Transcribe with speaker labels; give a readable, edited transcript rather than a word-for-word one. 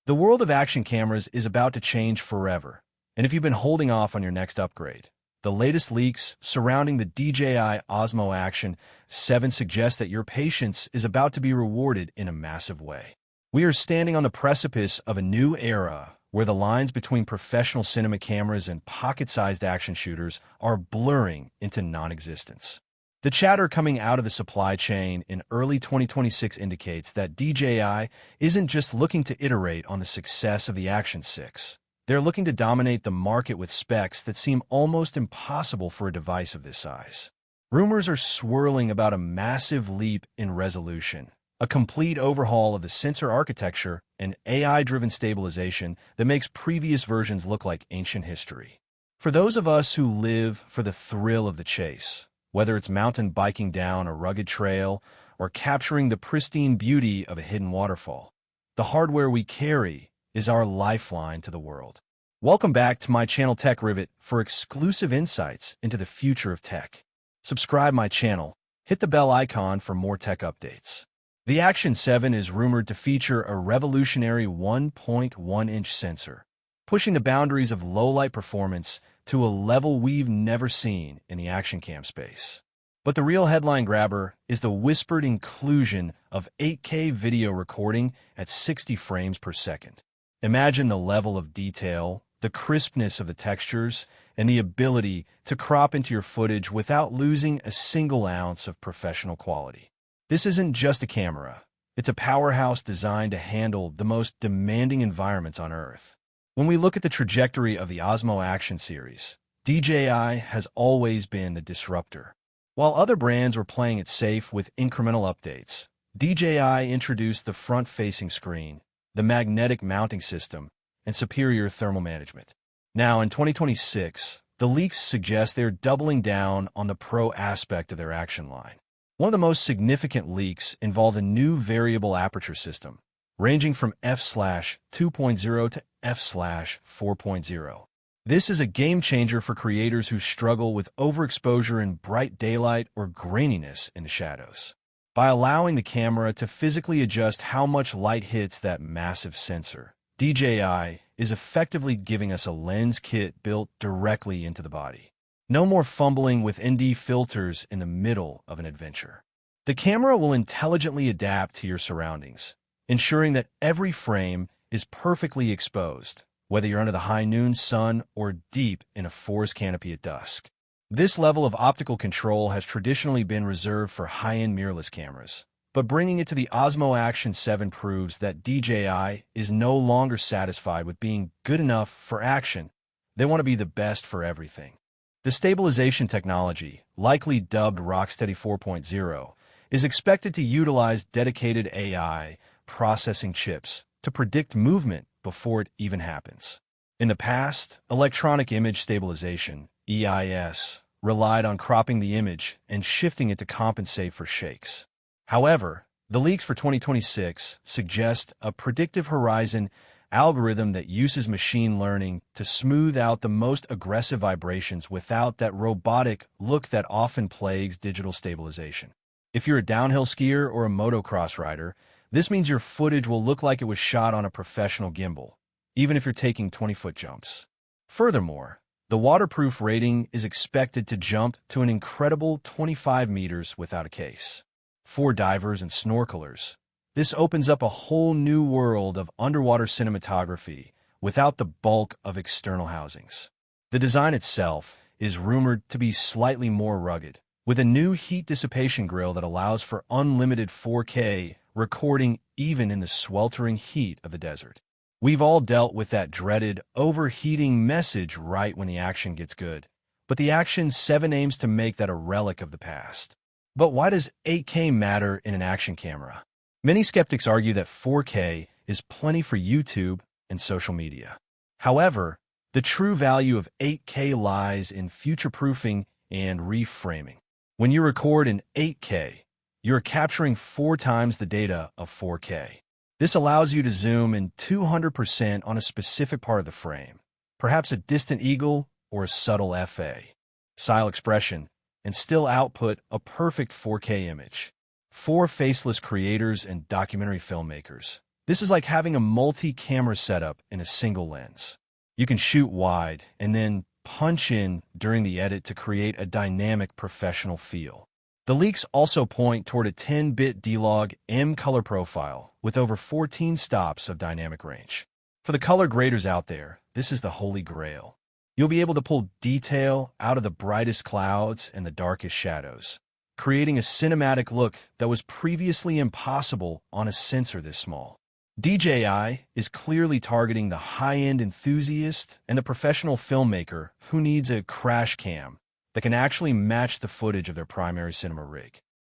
Speaker 1: The world of action cameras is about to change forever, and if you've been holding off on your next upgrade, the latest leaks surrounding the DJI Osmo Action 7 suggest that your patience is about to be rewarded in a massive way. We are standing on the precipice of a new era where the lines between professional cinema cameras and pocket-sized action shooters are blurring into non-existence. The chatter coming out of the supply chain in early 2026 indicates that DJI isn't just looking to iterate on the success of the Action 6. They're looking to dominate the market with specs that seem almost impossible for a device of this size. Rumors are swirling about a massive leap in resolution, a complete overhaul of the sensor architecture, and AI-driven stabilization that makes previous versions look like ancient history. For those of us who live for the thrill of the chase, whether it's mountain biking down a rugged trail or capturing the pristine beauty of a hidden waterfall, the hardware we carry is our lifeline to the world. Welcome back to my channel Tech Rivet for exclusive insights into the future of tech. Subscribe my channel, hit the bell icon for more tech updates. The Action 7 is rumored to feature a revolutionary 1.1-inch sensor, pushing the boundaries of low-light performance to a level we've never seen in the action cam space. But the real headline grabber is the whispered inclusion of 8K video recording at 60 frames per second. Imagine the level of detail, the crispness of the textures, and the ability to crop into your footage without losing a single ounce of professional quality. This isn't just a camera. It's a powerhouse designed to handle the most demanding environments on Earth. When we look at the trajectory of the Osmo Action series, DJI has always been the disruptor. While other brands were playing it safe with incremental updates, DJI introduced the front-facing screen, the magnetic mounting system, and superior thermal management. Now, in 2026, the leaks suggest they're doubling down on the pro aspect of their action line. One of the most significant leaks involved a new variable aperture system, ranging from f/2.0 to f/4.0. This is a game-changer for creators who struggle with overexposure in bright daylight or graininess in the shadows. By allowing the camera to physically adjust how much light hits that massive sensor, DJI is effectively giving us a lens kit built directly into the body. No more fumbling with ND filters in the middle of an adventure. The camera will intelligently adapt to your surroundings, ensuring that every frame is perfectly exposed, whether you're under the high noon sun or deep in a forest canopy at dusk. This level of optical control has traditionally been reserved for high-end mirrorless cameras, but bringing it to the Osmo Action 7 proves that DJI is no longer satisfied with being good enough for action. They want to be the best for everything. The stabilization technology, likely dubbed RockSteady 4.0, is expected to utilize dedicated AI processing chips to predict movement before it even happens. In the past, electronic image stabilization, EIS, relied on cropping the image and shifting it to compensate for shakes. However, the leaks for 2026 suggest a predictive horizon algorithm that uses machine learning to smooth out the most aggressive vibrations without that robotic look that often plagues digital stabilization. If you're a downhill skier or a motocross rider, this means your footage will look like it was shot on a professional gimbal, even if you're taking 20-foot jumps. Furthermore, the waterproof rating is expected to jump to an incredible 25 meters without a case. For divers and snorkelers, this opens up a whole new world of underwater cinematography without the bulk of external housings. The design itself is rumored to be slightly more rugged, with a new heat dissipation grill that allows for unlimited 4K recording even in the sweltering heat of the desert. We've all dealt with that dreaded overheating message right when the action gets good, but the Action 7 aims to make that a relic of the past. But why does 8K matter in an action camera? Many skeptics argue that 4K is plenty for YouTube and social media. However, the true value of 8K lies in future-proofing and reframing. When you record in 8K, you're capturing 4 times the data of 4K. This allows you to zoom in 200% on a specific part of the frame, perhaps a distant eagle or a subtle FA, style expression, and still output a perfect 4K image. For faceless creators and documentary filmmakers, This is like having a multi-camera setup in a single lens. You can shoot wide and then punch in during the edit to create a dynamic professional feel. The leaks also point toward a 10-bit D-Log M color profile with over 14 stops of dynamic range. For the color graders out there, this is the holy grail. You'll be able to pull detail out of the brightest clouds and the darkest shadows, creating a cinematic look that was previously impossible on a sensor this small. DJI is clearly targeting the high-end enthusiast and the professional filmmaker who needs a crash cam that can actually match the footage of their primary cinema rig.